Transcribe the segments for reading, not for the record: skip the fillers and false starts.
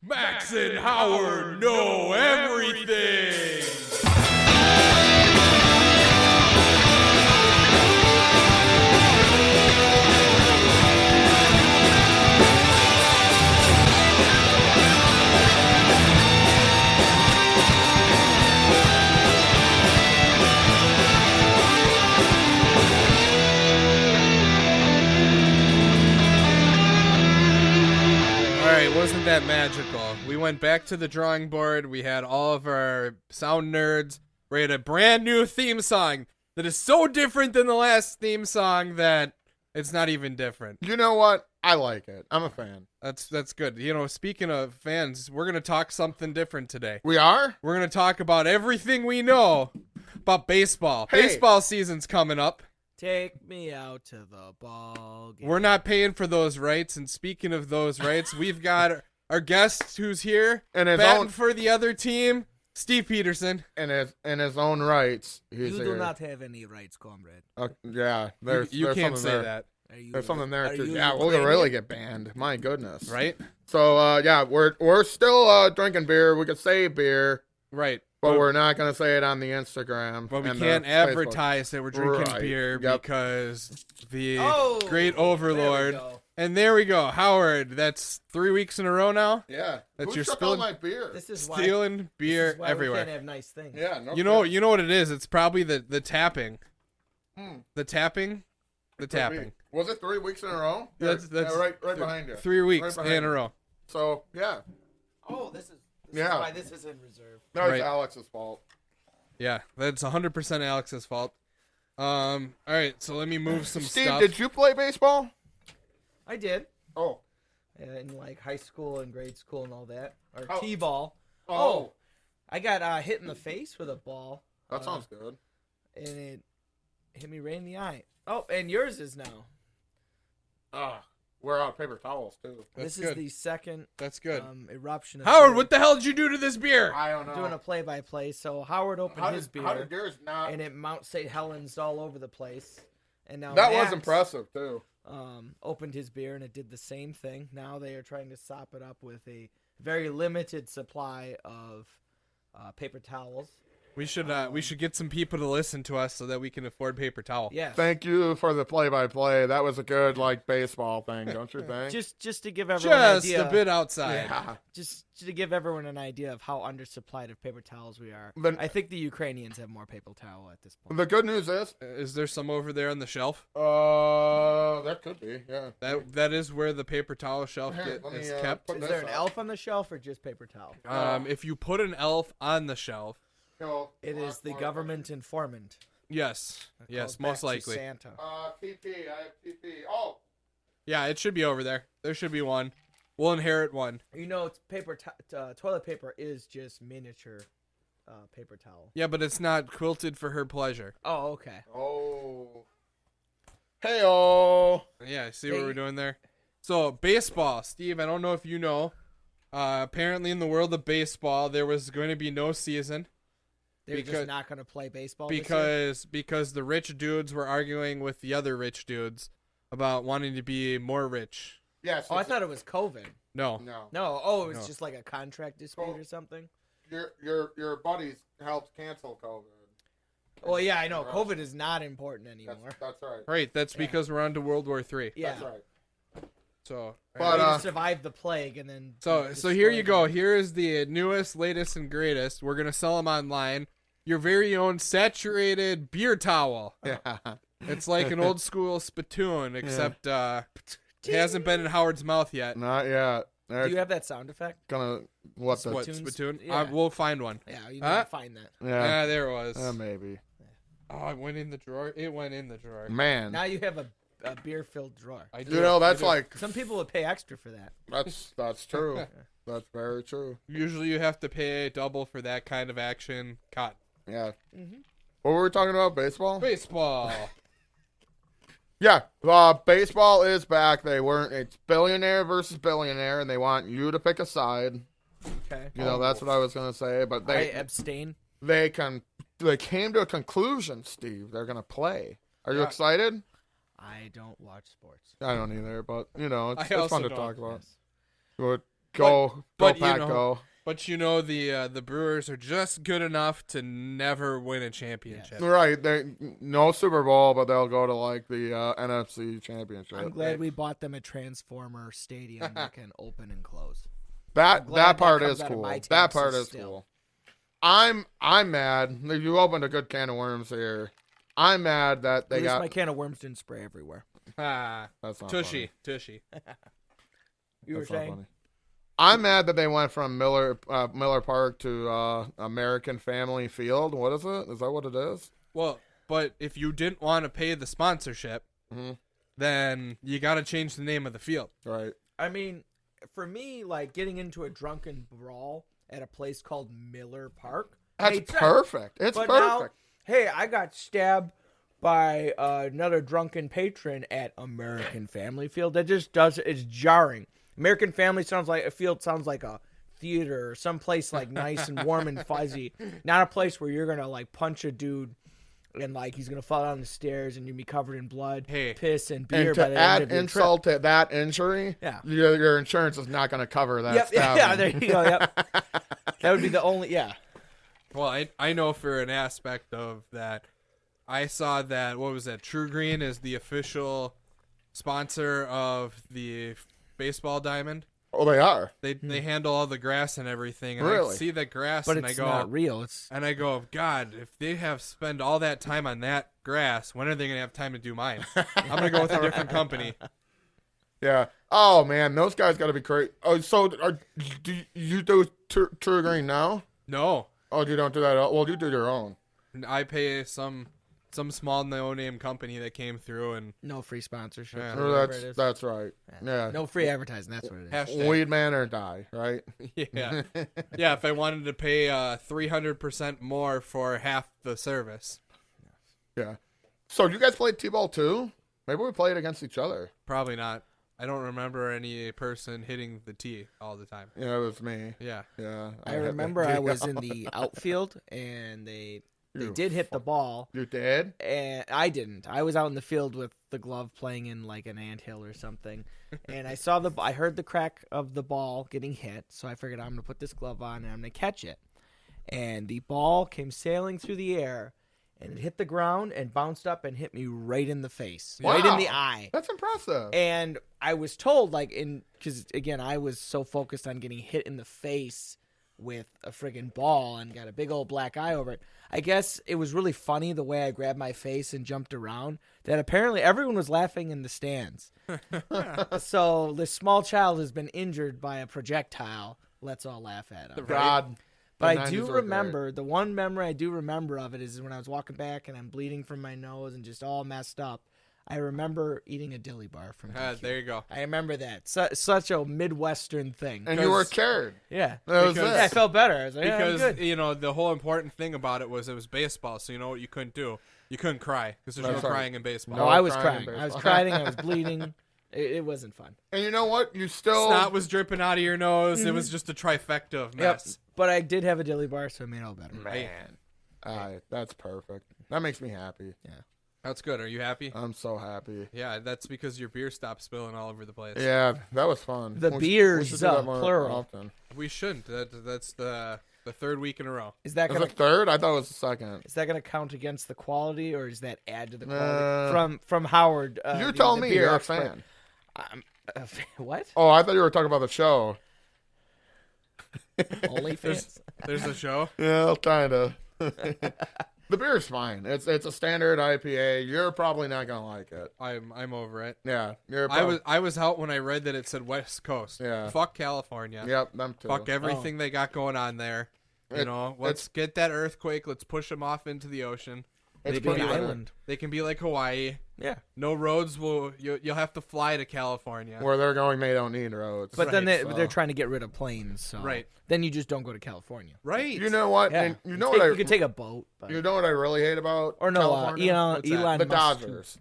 Max and Howard know everything. Wasn't that magical? We went back to the drawing board. We had all of our sound nerds. We had a brand new theme song that is so different than the last theme song that it's not even different. You know what? I like it. I'm a fan. That's good. You know, speaking of fans, we're going to talk something different today. We are? We're going to talk about everything we know about baseball. Hey. Baseball season's coming up. Take me out to the ball game. We're not paying for those rights, and speaking of those rights, we've got our guest who's here, And his batting own- for the other team, Steve Peterson. In his own rights. He's You here. do not have any rights, comrade. Yeah, there's You there's can't something say there. that, There's something there are too. you Yeah, we'll Ukrainian? really get banned. My goodness. right? So yeah, we're still drinking beer. We could say beer, Right. but we're not gonna say it on the Instagram. But we and can't the Facebook. advertise that we're drinking Right. beer Yep. because the Oh, great there we overlord. go. And there we go, Howard. That's 3 weeks in a row now. Yeah, That's who your took spilling- all my beer. This is why. Stealing beer this is why everywhere. We can't have nice things. Yeah, no You know kidding. what it is? It's probably the tapping. Hmm. The tapping. The Could be. tapping. Was it 3 weeks in a row? That's yeah, right behind you. 3 weeks Right behind in a you. row. So yeah, Oh, this is Yeah. why this is in reserve. that was Right. Alex's fault. Yeah, that's 100% Alex's fault. All right, so let me move some Steve, stuff. did you play baseball? I did Oh, in like high school and grade school and all that, or Oh. t-ball. oh, I got hit in the face with a ball, that sounds good. and it hit me right in the eye. Oh, and yours is now. We're out of paper towels too. That's this good. is the second That's good. eruption. Of Howard, beer. what the hell did you do to this beer? I don't know. Doing a play-by-play. So Howard opened how his did, beer, how did yours not? and it Mount St. Helens all over the place. And now That was Max, impressive too. Opened his beer, and it did the same thing. Now they are trying to sop it up with a very limited supply of paper towels. We should get some people to listen to us so that we can afford paper towel. Yes. Thank you for the play-by-play. That was a good baseball thing, don't you think? Just to give everyone an Just idea. a bit outside. Yeah. Just to give everyone an idea of how undersupplied of paper towels we are. Then- I think the Ukrainians have more paper towel at this point. The good news is, Is there some over there on the shelf? that could be, yeah. That is where the paper towel shelf Here, let me, is kept. put Is this there an up. elf on the shelf or just paper towel? If you put an elf on the shelf, It is the government informant. yes, Calls back most to likely. Santa. TP, I have TP. Oh, Yeah, it should be over there. There should be one. We'll inherit one. You know, it's toilet paper is just miniature paper towel. Yeah, but it's not quilted for her pleasure. Oh, okay. oh. Hey-oh. Yeah, see what Hey. we're doing there? So, baseball. Steve, I don't know if you know. Apparently in the world of baseball, there was going to be no season. They're Because- just not going to play baseball this year? Because the rich dudes were arguing with the other rich dudes about wanting to be more rich. Yes. Oh, I thought it was COVID. No. No. No, oh, it was No. just like a contract dispute Oh. or something. Your buddies helped cancel COVID. Well, yeah, I know. Right. COVID is not important anymore. That's right. Right, that's Yeah. because we're on to World War III. Yeah. That's right. So, But, They survived the plague and then. so here you go. Here is the newest, latest, and greatest. We're gonna sell them online. Your very own saturated beer towel. Yeah. It's like an old school spittoon, except it hasn't been in Howard's mouth yet. Not yet. Do They're you have that sound effect? gonna what the What Spittoons? spittoon? Yeah. We'll find one. Yeah, you need Huh? to find that. yeah. There it was. Maybe. Oh, it went in the drawer. It went in the drawer. Man. Now you have a beer-filled drawer. I You know, that's like Some people would pay extra for that. that's true. That's very true. Usually you have to pay double for that kind of action. Cotton. Yeah. Mhm. What were we talking about? Baseball? Baseball. Yeah. Baseball is back. It's billionaire versus billionaire, and they want you to pick a side. Okay. You know, that's what I was gonna say. But I they abstain. they came to a conclusion, Steve. They're gonna play. Are you Yeah. excited? I don't watch sports. I don't either, but you know, I it's also fun to don't. talk about. Yes. What Go, but Pack, you know, go. But the Brewers are just good enough to never win a championship. Right, no Super Bowl, but they'll go to like the NFC Championship. I'm glad we bought them a Transformer Stadium that can open and close. That part comes is out of cool. my That part taxes is still. cool. I'm mad. You opened a good can of worms here. I'm mad that At they least got. my can of worms didn't spray everywhere. Ah, That's not tushy. You were That's not saying? funny. I'm mad that they went from Miller Park to American Family Field. What is it? Is that what it is? Well, but if you didn't want to pay the sponsorship, then you got to change the name of the field. Right. I mean, for me, like getting into a drunken brawl at a place called Miller Park. That's made sense. perfect. It's But perfect. now, hey, I got stabbed by another drunken patron at American Family Field. That just it's jarring. American Family sounds like a theater or someplace like nice and warm and fuzzy, not a place where you're gonna like punch a dude and like he's gonna fall down the stairs and you'll be covered in blood, piss, and beer. And by to the end add of your insult to that injury, Yeah. your insurance is not going to cover that. Yep, stabbing. yeah, there you go. Yep, that would be the only. Yeah, Well, I know for an aspect of that, I saw that, what was that, True Green is the official sponsor of the baseball diamond. Oh, they are. They handle all the grass and everything, and I Really? see the grass, but and it's I go, not real. It's and I go, God, if they have spend all that time on that grass, when are they gonna have time to do mine? I'm gonna go with a different company. Yeah. Oh man, those guys got to be crazy. Oh, so do you do True Green now? No, Oh, you don't do that. Well, you do your own. I pay some small no-name company that came through, and no free sponsorship. Yeah. or whatever it is. That's right. Yeah. No free advertising. That's what it is. hashtag, Weed man or die, right? yeah, yeah. If I wanted to pay 300% more for half the service, Yeah. So you guys played T-ball too? Maybe we played against each other. probably not. I don't remember any person hitting the tee all the time. Yeah, it was me. Yeah. Yeah. I remember I was in the outfield and they did hit the ball. You did? And I didn't. I was out in the field with the glove playing in like an anthill or something. And I heard the crack of the ball getting hit. So I figured I'm going to put this glove on and I'm going to catch it. And the ball came sailing through the air and it hit the ground and bounced up and hit me right in the face, right in the Wow. eye. That's impressive. And I was told, because again, I was so focused on getting hit in the face with a friggin' ball and got a big old black eye over it. I guess it was really funny the way I grabbed my face and jumped around that apparently everyone was laughing in the stands. So this small child has been injured by a projectile. Let's all laugh at him. God. But The I do 90s were remember, the one memory I do remember of it is when I was walking back and I'm bleeding from my nose and just all messed up. I remember eating a dilly bar from DQ. There you go. I remember that. Such a Midwestern thing. And you were cured. Yeah. That was Because- it. Yeah, I felt better. I was like, Because yeah, I'm good. the whole important thing about it was baseball. So you know what you couldn't do? You couldn't cry because there's That's no right. crying in baseball. No, No I was crying in crying. I was baseball. crying. I was bleeding. It wasn't fun. And you know what? You still. Snot was dripping out of your nose. It was just a trifecta of mess. But I did have a dilly bar, so it made it all better. Man. That's perfect. That makes me happy. That's good. Are you happy? I'm so happy. Yeah, that's because your beer stopped spilling all over the place. Yeah, that was fun. The We beers, should do that more plural. often. We shouldn't. That's the third week in a row. Is that Was gonna it third? I thought it was the second. count against the quality, or does that add to the quality? From Howard. You tell me. beer You're a expert. fan. What? Oh, I thought you were talking about the show. OnlyFans. There's a show. Yeah, kind of. The beer's fine. It's a standard IPA. You're probably not gonna like it. I'm over it. Yeah, you're. I was out when I read that it said West Coast. Yeah. Fuck California. Yep, them too. Fuck everything they got going on there. Let's get that earthquake. Let's push them off into the ocean. It's They can pretty be like- island. They can be like Hawaii. Yeah. No roads you'll have to fly to California. Where they're going, they don't need roads. But then Right, they're trying to get rid of planes, so Right. then you just don't go to California. Right. You know what? Yeah. And you know what? You could take a boat. But... You know what I really hate about Or no, California? What's that? Elon The Musk. Dodgers.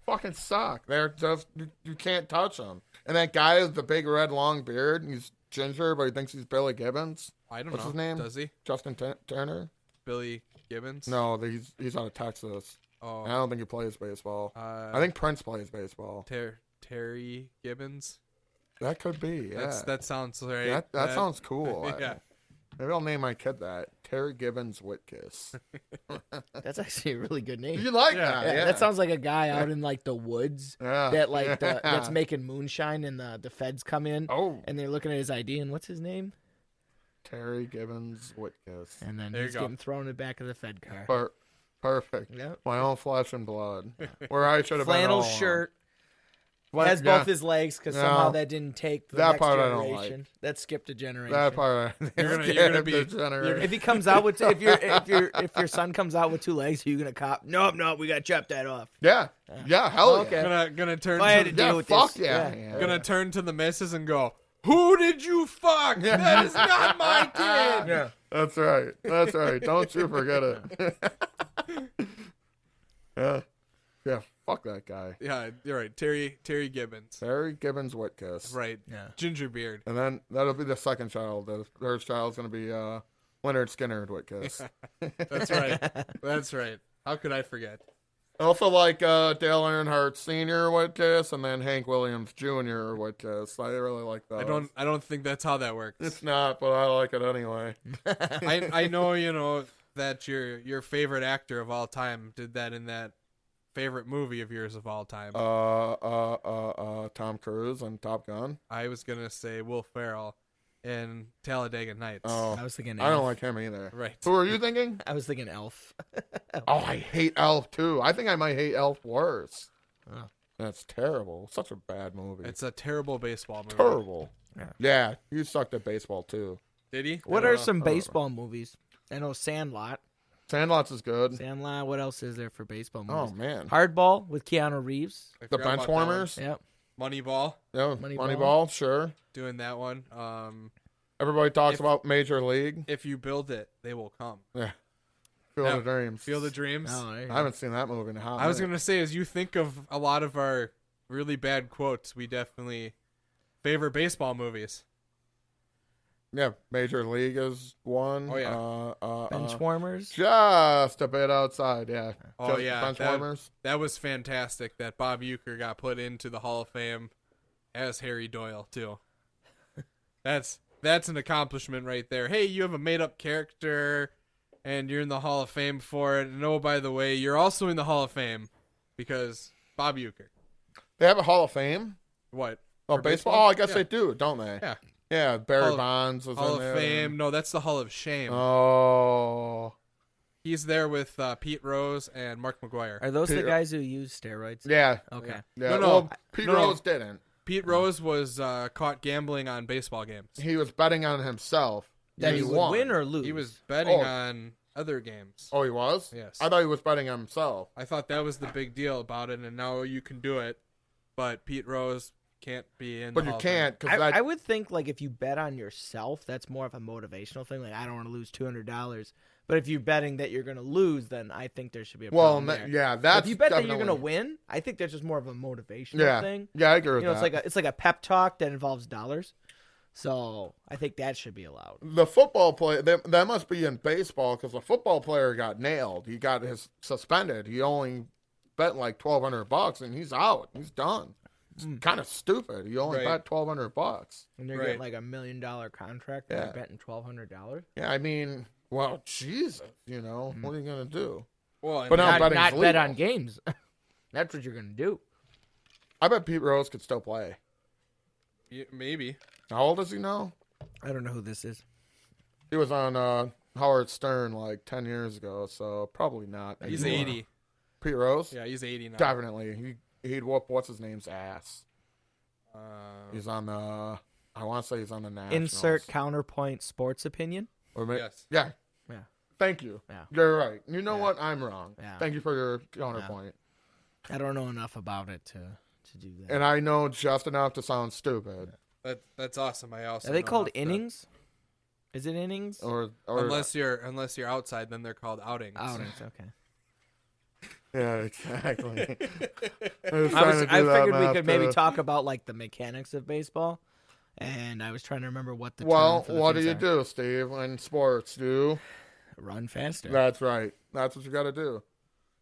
Fucking suck. They're just you can't touch them. And that guy with the big red long beard, he's ginger, but he thinks he's Billy Gibbons. I don't What's know. his name? Does he? Justin Turner? Billy Gibbons? No, he's out of Texas. Oh. I don't think he plays baseball. I I think Prince plays baseball. Terry Gibbons. That could be. Yeah. That sounds right. That sounds cool. Yeah. Maybe I'll name my kid that. Terry Gibbons Whitkiss. That's actually a really good name. You like Yeah. that? Yeah, that sounds like a guy out in like the woods Yeah. that like Yeah. that's making moonshine, and the feds come in Oh, and they're looking at his ID and what's his name? Terry Gibbons Whitkiss. And then There you he's go. getting thrown in the back of the Fed car. Perfect. Yep. My own flesh and blood. Where I should have been. Flannel all along. shirt. What- Has yeah, both his legs because No. somehow that didn't take the That next part I don't generation. like. That skipped a generation. That part. You're gonna be- If he comes out with if your son comes out with 2 legs, are you gonna cop? No, we gotta chop that off. Yeah. Yeah. Hell Okay. yeah. Gonna turn I had to to the, deal Yeah. with Fuck this. yeah. Yeah. man. gonna turn to the missus and go, "Who did you fuck? That is not my kid." Yeah. That's right. That's right. Don't you forget it. Yeah. Yeah. Fuck that guy. Yeah, you're right. Terry Gibbons. Terry Gibbons Whitkiss. Right. Yeah. Ginger beard. And then that'll be the second child. The third child's gonna be Leonard Skinner Whitkiss. That's right. That's right. How could I forget? Also like Dale Earnhardt Sr. Whitkiss, and then Hank Williams Jr. Whitkiss. I really like those. I don't think that's how that works. It's not, but I like it anyway. I know that your favorite actor of all time did that in that favorite movie of yours of all time. Tom Cruise and Top Gun. I was gonna say Will Ferrell in Talladega Nights. Oh, I was thinking. I don't Elf. like him either. Right. Who are you thinking? I was thinking Elf. Oh, I hate Elf too. I think I might hate Elf worse. Oh. That's terrible. Such a bad movie. It's a terrible baseball movie. terrible. Yeah. Yeah, you sucked at baseball too. Did he? What I are don't know. some baseball movies? I know Sandlot. Sandlots is good. Sandlot. What else is there for baseball Oh movies? man, Hardball with Keanu Reeves. I the forgot about that one. Benchwarmers. Yep. Moneyball. Yeah, Moneyball. Moneyball. Sure. Doing that one. Everybody talks If- about Major League. If you build it, they will come. Yeah. Field Yeah. of Dreams. Field of Dreams. Oh, there you I go. haven't seen that movie in a hot I was minute. gonna say, as you think of a lot of our really bad quotes, we definitely favor baseball movies. Yeah, Major League is one. Oh, yeah. Benchwarmers. Just a bit outside, yeah. Oh, Just yeah, Benchwarmers. That was fantastic that Bob Uecker got put into the Hall of Fame as Harry Doyle too. That's an accomplishment right there. Hey, you have a made up character and you're in the Hall of Fame for it. And oh, by the way, you're also in the Hall of Fame because Bob Uecker. They have a Hall of Fame? What? Oh, For baseball? baseball? Oh, I guess Yeah. they do, don't they? Yeah. Yeah, Barry Hall- Bonds was Hall in of there. Fame. No, that's the Hall of Shame. Oh. He's there with Pete Rose and Mark McGuire. Are those the Peter- guys who use steroids? Yeah. Okay. Yeah. No, no. Well, Pete No. Rose didn't. Pete Rose was caught gambling on baseball games. He was betting on himself. That and he would won. win or lose? He was betting Oh. on other games. Oh, he was? Yes. I thought he was betting on himself. I thought that was the big deal about it, and now you can do it. But Pete Rose can't be in. But the you Hall of Fame. can't because I would think like if you bet on yourself, that's more of a motivational thing. Like I don't want to lose $200, but if you're betting that you're going to lose, then I think there should be a well, problem there. yeah, But that's if you bet that you're definitely- going to win, I think that's just more of a motivational Yeah. thing. Yeah, I agree with You know, that. it's like a pep talk that involves dollars. So I think that should be allowed. The football player, that must be in baseball because the football player got nailed. He got his suspended. He only bet like $1,200 and he's out. He's done. It's kind of stupid. He only Right. bet $1,200. And they're Right. getting like $1 million contract and Yeah. they're betting $1,200. Yeah, I mean, well, Jesus, what are you gonna do? Well, and But now Not, betting's not bet legal. on games. That's what you're going to do. I bet Pete Rose could still play. maybe. How old is he now? I don't know who this is. He was on Howard Stern like 10 years ago, so probably not. He's anymore. 80. Pete Rose? Yeah, he's 80 now. Definitely. He'd whoop what's his name's ass. Uh, He's on the. I want to say he's on the Nationals. Insert counterpoint sports opinion. Or yes. Yeah. Yeah. Thank you. Yeah. You're right. You know Yeah. what? I'm wrong. Yeah. Thank you for your counterpoint. I don't know enough about it to do that. And I know just enough to sound stupid. That's awesome. I also Are they know called enough to- innings? Is it innings? Or Unless you're outside, then they're called outings. Outings. Okay. yeah, exactly. I I figured we could maybe talk about like the mechanics of baseball, and I was trying to remember what the Well, term for the what do things you are. do, Steve? In sports, do Run faster. that's right. That's what you got to do.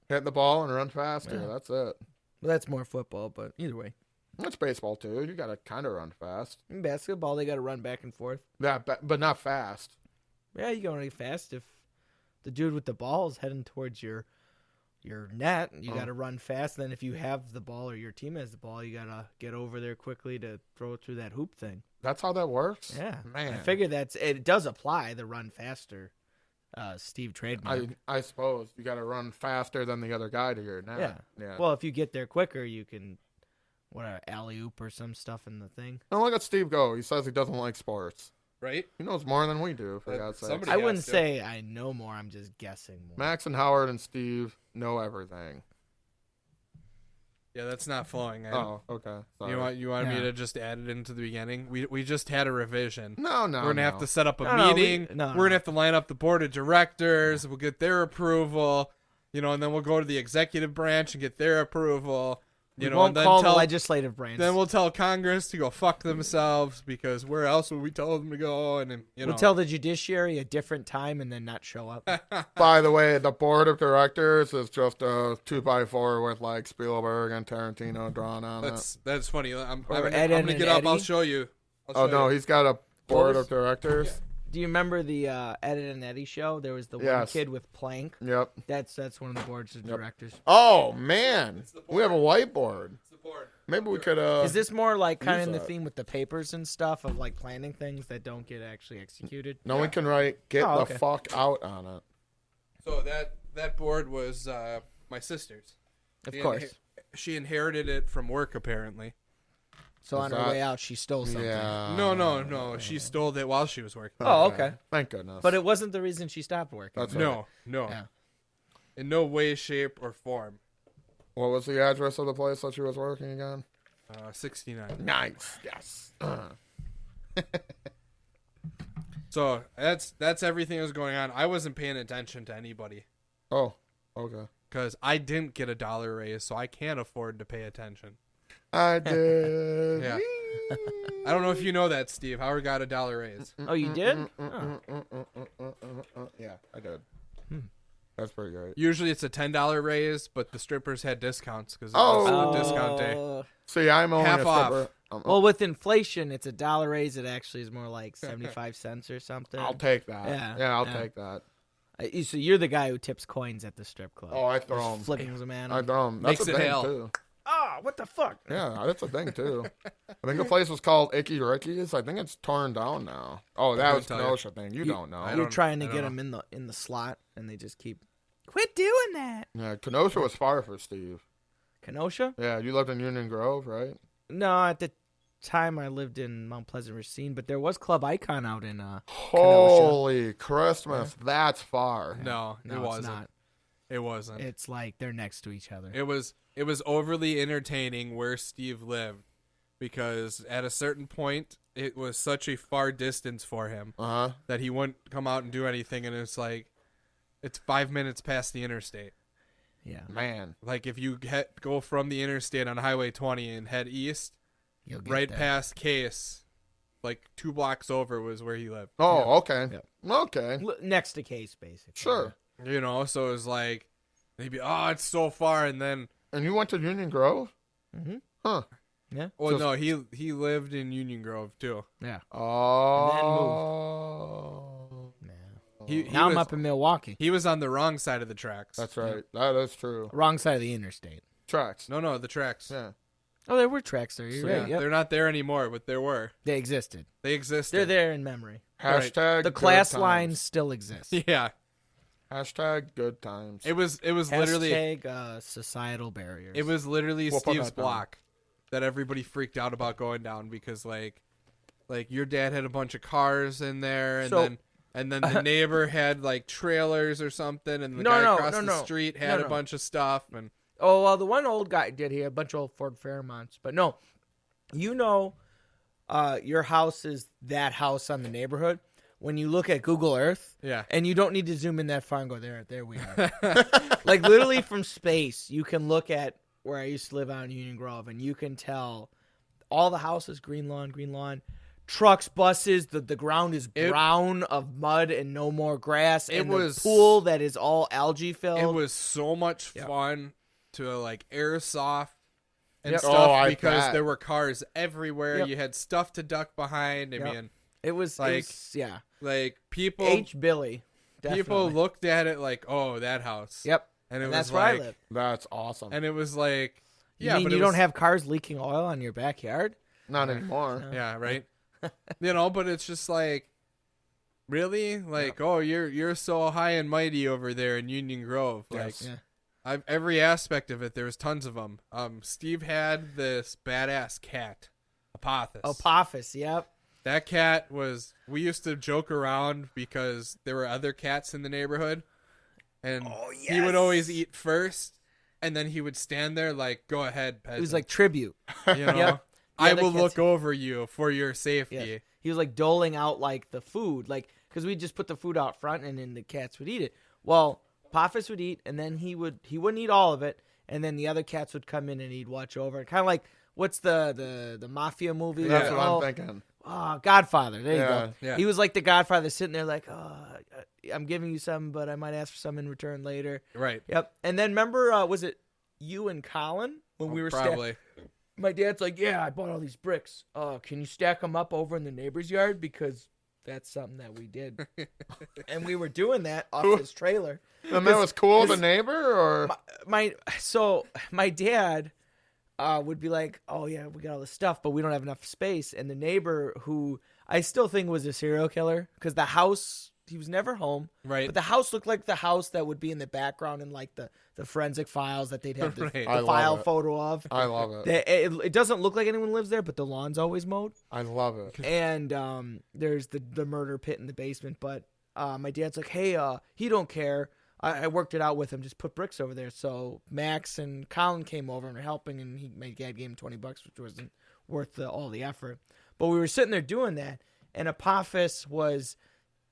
Hit the ball and run faster. Yeah. That's it. Well, that's more football, but either way. That's baseball too. You gotta kind of run fast. In basketball, they got to run back and forth. Yeah, but not fast. Yeah, you go really fast. If the dude with the ball is heading towards your net, you got to run fast. Then if you have the ball or your team has the ball, you got to get over there quickly to throw it through that hoop thing. That's how that works. Yeah, man. I figure it does apply the run faster. Steve trademark. I suppose you got to run faster than the other guy to your net. Yeah. Well, if you get there quicker, you can alley oop or some stuff in the thing. Don't look at Steve go. He says he doesn't like sports. Right? He knows more than we do, for God's sake. somebody- I has wouldn't to. say I know more. I'm just guessing more. Max and Howard and Steve know everything. Yeah, that's not flowing. Oh, okay. Sorry. You want me Yeah. to just add it into the beginning? We just had a revision. No. We're gonna have to set up a No, meeting. no, We're gonna have to line up the board of directors. We'll get their approval. And then we'll go to the executive branch and get their approval. We And won't then call the legislative branch. Then we'll tell Congress to go fuck themselves because where else would we tell them to go? And We'll tell the judiciary a different time and then not show up. By the way, the board of directors is just a 2x4 with like Spielberg and Tarantino drawn on it. That's funny. I'm Or gonna Ed, Ed, get and up. I'll Eddie. show you. Oh no, he's got a board was- of directors. Do you remember the Ed and Eddie show? There was the one Yes. kid with Plank. Yep. That's one of the boards of directors. Oh man, the we have a whiteboard. Support. Maybe we could. Is this more like kind of use in the that. theme with the papers and stuff of like planning things that don't get actually executed? No one can write "get Oh, the okay. fuck out" on it. So that board was my sister's. Of She course. She inherited it from work apparently. So on her that- way out, she stole something. Yeah. No. She stole it while she was working. Oh, okay. Thank goodness. But it wasn't the reason she stopped working. That's right. No. Yeah. In no way, shape, or form. What was the address of the place that she was working again? 69. Nice. Yes. So that's everything that was going on. I wasn't paying attention to anybody Oh. Okay. because I didn't get a dollar raise, so I can't afford to pay attention. I did. Yeah. I don't know if you know that, Steve. Howard got a dollar raise. Oh, you did? Oh. Yeah, I did. That's pretty great. Usually it's a $10 raise, but the strippers had discounts because it Oh. was a discount day. See, I'm only Half a off. stripper. Well, with inflation, it's a dollar raise. It actually is more like 75 cents or something. I'll take that. Yeah, I'll yeah. take that. So you're the guy who tips coins at the strip club. Oh, I throw Just them. flipping them at I him. throw them. That's Makes a it thing hell. too. Oh, what the fuck? Yeah, that's a thing too. I think the place was called Icky Ricky's. I think it's torn down now. Oh, that couldn't was tell you. Kenosha thing. You don't know. I You're don't- trying to I get don't them in the slot, and they just keep quit doing that. Yeah, Kenosha was far for Steve. Kenosha? Yeah, you lived in Union Grove, right? No, at the time I lived in Mount Pleasant, Racine, but there was Club Icon out in Holy Christmas, that's far. No, it it's wasn't. not. It wasn't. It's like they're next to each other. It was overly entertaining where Steve lived because at a certain point it was such a far distance for him Uh huh. that he wouldn't come out and do anything, and it's like it's 5 minutes past the interstate. Yeah, Man. Like if you go from the interstate on Highway 20 and head east, you'll get right there. past Case, like 2 blocks over was where he lived. Oh, okay. Yeah. Okay. Next to Case, basically. Sure. So it was like maybe it's so far, and then And you went to Union Grove? Mm-hmm. Huh. Yeah. well, So- no, he lived in Union Grove too. Yeah. Oh. Yeah. He Now was, I'm up in Milwaukee. He was on the wrong side of the tracks. That's right. That is true. Wrong side of the interstate. Tracks. No, the tracks. Yeah. Oh, there were tracks there. You're Yeah, right. Yep. they're not there anymore, but there were. They existed. They existed. They're there in memory. Hashtag The good class times. lines still exist. Yeah, Hashtag good times. it was literally Hashtag societal barriers. it was literally We'll put Steve's that down. block that everybody freaked out about going down because like your dad had a bunch of cars in there, and So- then the neighbor had like trailers or something, and the No, guy no, across no, the no. street had No, a no. bunch of stuff, and Oh, well, the one old guy did. He had a bunch of old Ford Fairmonts. But no, your house is that house on the neighborhood. When you look at Google Earth, yeah, and you don't need to zoom in that far and go, there we are. Like, literally from space, you can look at where I used to live out in Union Grove, and you can tell all the houses, green lawn, trucks, buses, the ground is brown of mud and no more grass, and was- the pool that is all algae filled. it was so much fun to like airsoft and Yep. stuff Oh, I because bet. there were cars everywhere. Yep. You had stuff to duck behind. I Yep. mean, It was Like- yeah. like people H. Billy. people Definitely. looked at it like, oh, that house. Yep. And it And was that's where like, I live. That's awesome. and it was like, You yeah, mean but you it don't was- have cars leaking oil on your backyard? Not anymore. yeah, right. But it's just like, really, like, oh, you're so high and mighty over there in Union Grove, like. Yes. Yeah. Every aspect of it, there was tons of them. Steve had this badass cat, Apophis. Apophis, yep. That cat was. We used to joke around because there were other cats in the neighborhood, and he would always eat first, and then he would stand there like, "Go ahead, peasant." It was like tribute. you know, Yep. The I other will cats- look over you for your safety. Yeah. He was like doling out like the food, like because we just put the food out front and then the cats would eat it. Well, Apophis would eat, and then he wouldn't eat all of it, and then the other cats would come in and he'd watch over it. Kind of like what's the mafia movie? That's Yeah. what Oh, I'm thinking. Godfather. There you Yeah. go. Yeah. He was like the Godfather sitting there like, I'm giving you some, but I might ask for some in return later. Right. Yep. And then remember, was it you and Colin when we were Probably. My dad's like, yeah, I bought all these bricks. Can you stack them up over in the neighbor's yard? Because that's something that we did. And we were doing that off his trailer. And that was cool, the 'cause neighbor, or My dad would be like, oh, yeah, we got all this stuff, but we don't have enough space. And the neighbor, who I still think was a serial killer, because the house, he was never home. Right. But the house looked like the house that would be in the background in like the forensic files that they'd have the, Right. the I love file it. photo of. I love it. It doesn't look like anyone lives there, but the lawn's always mowed. I love it. And there's the murder pit in the basement. But my dad's like, hey, he don't care. I worked it out with him. Just put bricks over there. So Max and Colin came over and were helping, and my dad gave him $20, which wasn't worth all the effort. But we were sitting there doing that, and Apophis was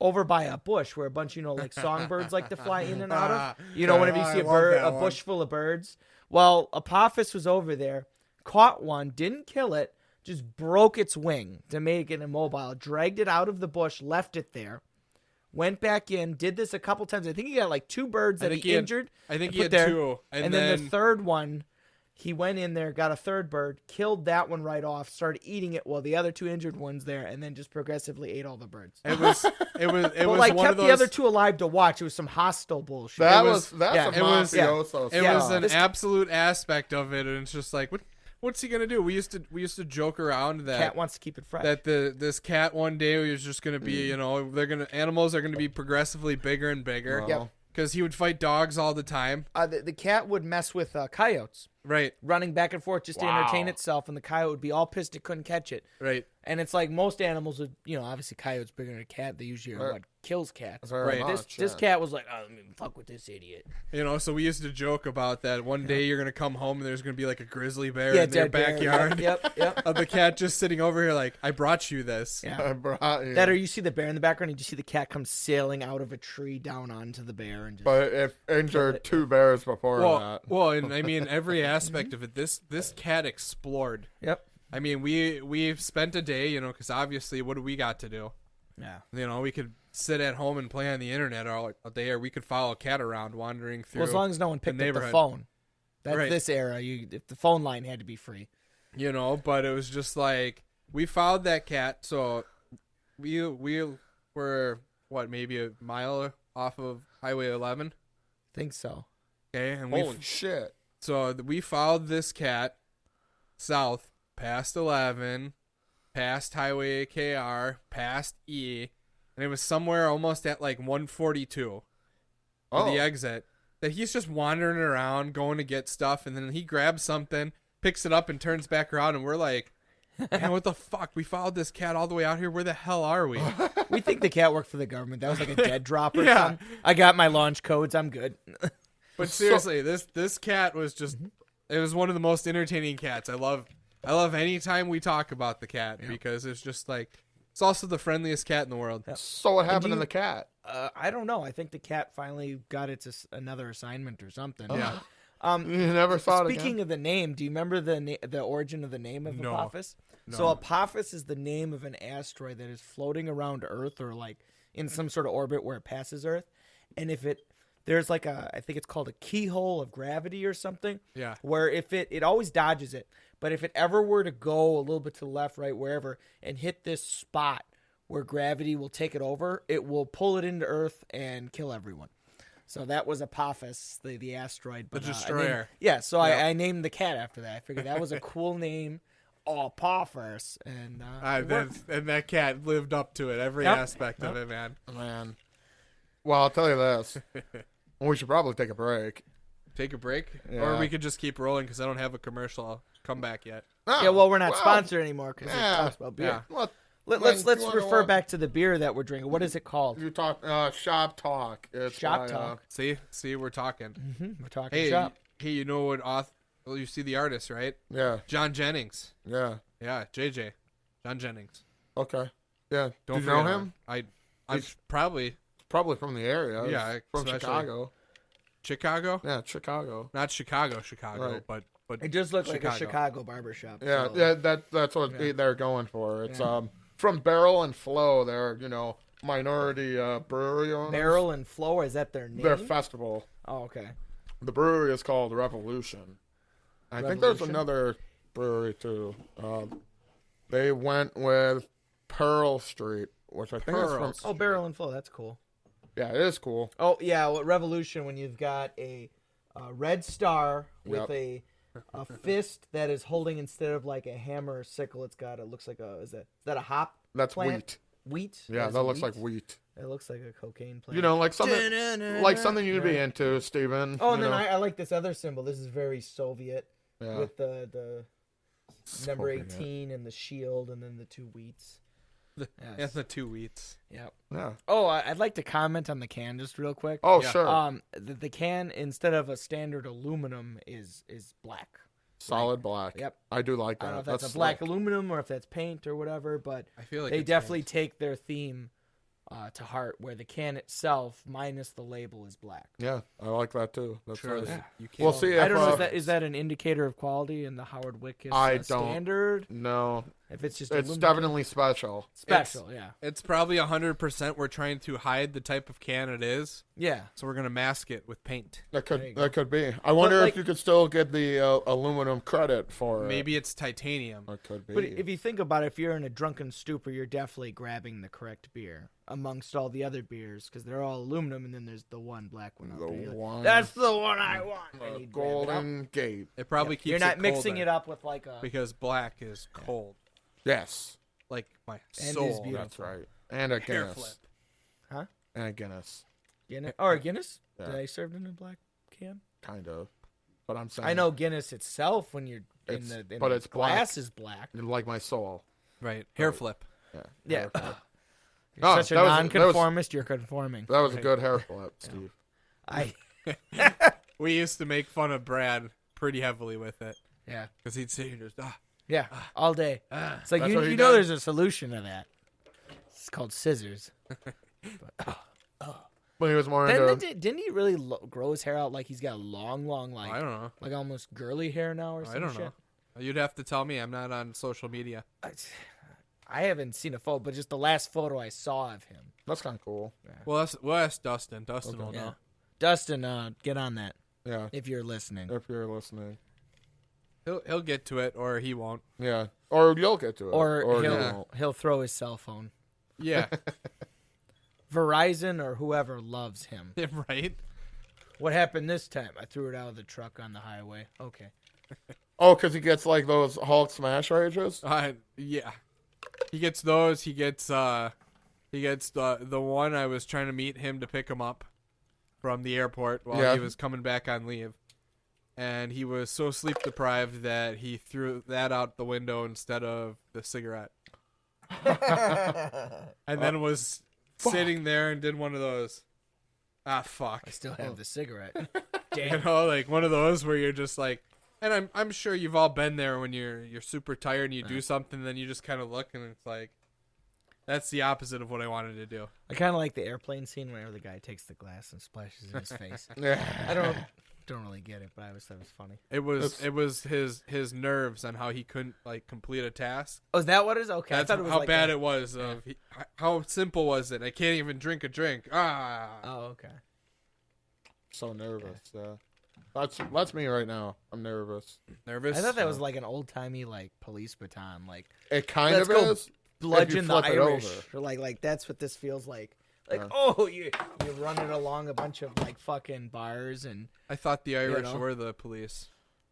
over by a bush where a bunch, like songbirds like to fly in and out of. Whenever you I see a love bird, that a one. bush full of birds. Well, Apophis was over there, caught one, didn't kill it, just broke its wing to make it immobile, dragged it out of the bush, left it there, went back in, did this a couple times. I think he got like 2 birds that he injured. I think and he put had there. 2, And then the third one, he went in there, got a third bird, killed that one right off, started eating it while the other 2 injured ones there, and then just progressively ate all the birds. It was But was like one kept of those. the other 2 alive to watch. It was some hostile bullshit. That's was- a it was- mafioso. It Yeah. was an This- absolute aspect of it, and it's just like, what's he gonna do? We used to joke around that Cat wants to keep it fresh. that this cat one day was just gonna be, animals are gonna be progressively bigger and bigger. Wow. Yep. Because he would fight dogs all the time. The cat would mess with coyotes, Right. running back and forth just to Wow. entertain itself, and the coyote would be all pissed it couldn't catch it. Right. And it's like most animals would, obviously coyotes bigger than a cat. They usually are Right. what kills cats. Very Right. much, This yeah. cat was like, oh, let me fuck with this idiot. So we used to joke about that. One day you're gonna come home and there's gonna be like a grizzly bear Yeah, in their dead bear. backyard. Yep. Of the cat just sitting over here like, I brought you this. Yeah. I brought you. That or you see the bear in the background, and you see the cat come sailing out of a tree down onto the bear, and just But if injured 2 bears before that. Well, and I mean every aspect of it. This cat explored. yep. I mean, we've spent a day, because obviously, what do we got to do? Yeah. We could sit at home and play on the internet all day, or we could follow a cat around wandering through. Well, as long as no one picked up the neighborhood. phone. That's Right. this era. If the phone line had to be free. But it was just like we followed that cat. So we were maybe a mile off of Highway 11. Think so. Okay, and Holy shit. So we followed this cat south past 11, past Highway KR, past E, and it was somewhere almost at like 142 for the exit that he's just wandering around going to get stuff, and then he grabs something, picks it up, and turns back around, and we're like, man, what the fuck? We followed this cat all the way out here. Where the hell are we? We think the cat worked for the government. That was like a dead drop or Yeah. something. I got my launch codes. I'm good. But seriously, this cat was just it was one of the most entertaining cats. I love any time we talk about the cat because it's just like it's also the friendliest cat in the world. So what happened you- to the cat? I don't know. I think the cat finally got another assignment or something. Yeah. You never saw it again? Speaking of the name, do you remember the origin of the name of No. Apophis? No. So Apophis is the name of an asteroid that is floating around Earth or like in some sort of orbit where it passes Earth. And if it there's like I think it's called a keyhole of gravity or something. Yeah. Where if it always dodges it, but if it ever were to go a little bit to the left, right, wherever, and hit this spot where gravity will take it over, it will pull it into Earth and kill everyone. So that was Apophis, the asteroid. The But, destroyer. So I named the cat after that. I figured that was a cool name. Apophis. And and that cat lived up to it, every aspect of it, man. Man. Well, I'll tell you this. We should probably take a break. Take a break? Yeah. Or we could just keep rolling because I don't have a commercial comeback yet. Oh, well, we're not sponsored anymore because yeah. it talks about beer. Yeah. What? Let's you wanna refer walk- back to the beer that we're drinking. What is it called? You talk Shop Talk. It's Shop by, Talk. See, we're talking. We're talking Hey, shop. you know what? Well, you see the artist, right? Yeah. John Jennings. Yeah. Yeah, JJ. John Jennings. Okay. Yeah. Don't Do you know forget him? I'm He's- probably Probably from the area. Yeah, He's from especially- Chicago. Chicago. Yeah, Chicago. Not Chicago, Right. but It just looked like a Chicago barbershop. Yeah, so- yeah, that's what they're going for. It's from Barrel and Flow. They're minority brewery owners. Barrel and Flow, is that their name? Their festival. Oh, okay. The brewery is called Revolution. I think there's Revolution? another brewery too. They went with Pearl Street, which I think is from. Pearls. Oh, Barrel and Flow, that's cool. Yeah, it is cool. Oh, yeah, well, Revolution, when you've got a red star with Yep. a fist that is holding, instead of like a hammer or sickle, it looks like is that a hop That's plant? wheat. Wheat? Yeah, is that it looks like wheat. It looks like a cocaine plant. You know, like something you'd be into, Steven. Oh, you and then know? I like this other symbol. This is very Soviet Yeah. with the number Soviet. 18 and the shield and then the two wheats. and the two wheats. Yep. Yeah. Oh, I'd like to comment on the can just real quick. Oh, Yeah. sure. The can, instead of a standard aluminum, is black. Solid black. Yep. I do like that. I don't know if that's a black aluminum or if that's paint or whatever, but I feel like they it's definitely paint. take their theme to heart, where the can itself, minus the label, is black. Yeah, I like that too. That's Sure, nice. you can't. We'll see I if don't know. Is that an indicator of quality in the Howard Wickus I don't- standard? No, If it's just it's aluminum, definitely special. special, yeah, It's probably 100% we're trying to hide the type of can it is, yeah. so we're gonna mask it with paint. That There you could be. I wonder like- if you could still get the aluminum credit for Maybe it's titanium. it. It could be. But if you think about it, if you're in a drunken stupor, you're definitely grabbing the correct beer amongst all the other beers because they're all aluminum, and then there's the one black one. The out there. You're like, one- That's the one I want. And the you grab it up. Golden Gate. It probably keeps You're not it mixing colder it up with like a. because black is cold, Yes, like my is soul. beautiful. that's right. And a Hair Guinness. flip. Huh? And a Guinness. Guinness? Or Guinness? Yeah. Did I serve it in a black can? Kind of. But I'm saying. I know Guinness itself when you're in It's- the but the it's black. glass is black. Like my soul. Right, hair flip. Yeah. Yeah. Hair flip. You're Oh, such a that was- nonconformist. You're conforming. That was a good hair flip, Steve. I We used to make fun of Brad pretty heavily with it yeah because he'd say just yeah all day. It's like That's you what he know did. there's a solution to that. It's called scissors. But he was more into. Didn't he really grow his hair out like he's got long like I don't know. like almost girly hair now or I something? don't know. You'd have to tell me. I'm not on social media. I haven't seen a photo, but just the last photo I saw of him. That's kind of cool. We'll ask Dustin. Dustin will Yeah. know. Dustin, get on that Yeah. if you're listening. If you're listening. He'll get to it or he won't. Yeah. Or you'll get to it. Or you he'll won't. he'll throw his cell phone. Yeah, Verizon or whoever loves him. right. What happened this time? I threw it out of the truck on the highway. Okay. Oh, because he gets like those Hulk smash rages? Yeah. He gets those. He gets the one I was trying to meet him to pick him up from the airport while Yeah. he was coming back on leave. And he was so sleep deprived that he threw that out the window instead of the cigarette. And then was sitting there and did one of those. Ah, fuck. I still have the cigarette. You Damn. know, like one of those where you're just like, and I'm sure you've all been there when you're super tired and you do something, then you just kind of look and it's like, that's the opposite of what I wanted to do. I kind of like the airplane scene whenever the guy takes the glass and splashes in his face. Yeah. I don't really get it, but I always thought it was funny. It was his nerves on how he couldn't like complete a task. Oh, is that what it is? Okay, That's I thought it was how like bad it was. How simple was it? I can't even drink a drink. Ah. Oh, okay. So nervous. That's me right now. I'm nervous. Nervous? I thought that was like an old timey like police baton, like It kind let's of go is. bludgeon the flip it Irish, over. or like that's what this feels like. Like Yeah. you're running along a bunch of like fucking bars and I thought the Irish know? were the police.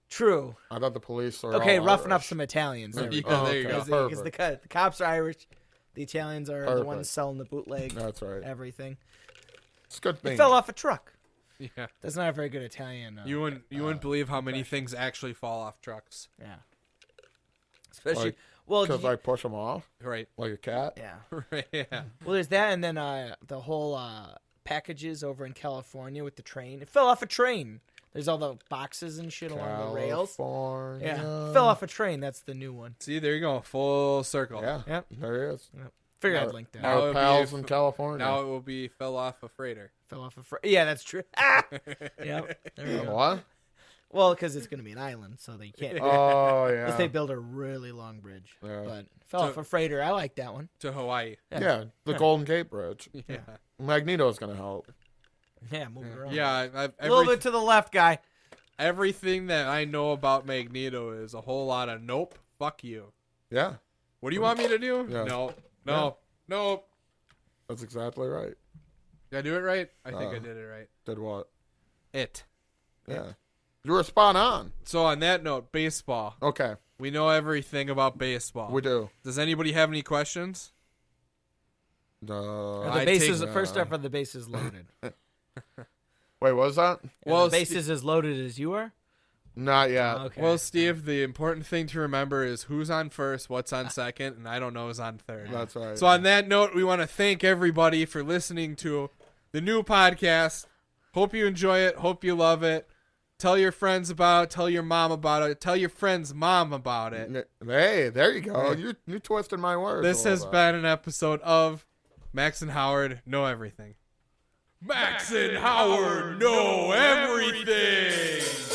true. I thought the police were Okay, all roughing up Irish. some Italians. There we Yeah, go. there you go. Because the cops are Irish, the Italians are the Perfect. ones selling the bootleg, That's right. everything. It's a good He thing. fell off a truck. Yeah. That's not a very good Italian. You wouldn't believe how many things actually fall off trucks. Yeah. Especially Like, well, Because I push them off Right. like a cat. yeah. Right. Yeah. Well, there's that, and then the whole packages over in California with the train. It fell off a train. There's all the boxes and shit along the rails. California. Yeah, fell off a train. That's the new one. See, there you go. Full circle. Yeah. Yep. There he is. Figured Our- I'd link that. Now it Our would be pals if- in California. Now it will be fell off a freighter. Fell off a yeah, that's true. Ah! Yep. There we go. What? Well, because it's going to be an island, so they can't. Oh Unless they yeah. build a really long bridge. Yeah. But fell off a freighter. I like that one. To Hawaii. Yeah, the Golden Gate Bridge. Yeah. Magneto's gonna help. Yeah, moving around. Yeah. A little bit to the left, guy. Everything that I know about Magneto is a whole lot of nope, fuck you. Yeah, What do you want me to do? Yeah. No. that's exactly right. Did I do it right? I think I did it right. Did what? It. Yeah. You were spot on. So on that note, baseball. Okay, We know everything about baseball. we do. Does anybody have any questions? Are I the bases take- first off, are the bases loaded? Wait, what was that? Well, Are the bases as loaded as you are? Not yet. Okay. Well, Steve, the important thing to remember is who's on first, what's on second, and I don't know who's on third. That's right. So on that note, we want to thank everybody for listening to the new podcast. Hope you enjoy it. Hope you love it. Tell your friends about it. Tell your mom about it. Tell your friend's mom about it. Hey, there you go. You twisted my words. This a has little bit. been an episode of Max and Howard Know Everything. Max and Howard Know Everything.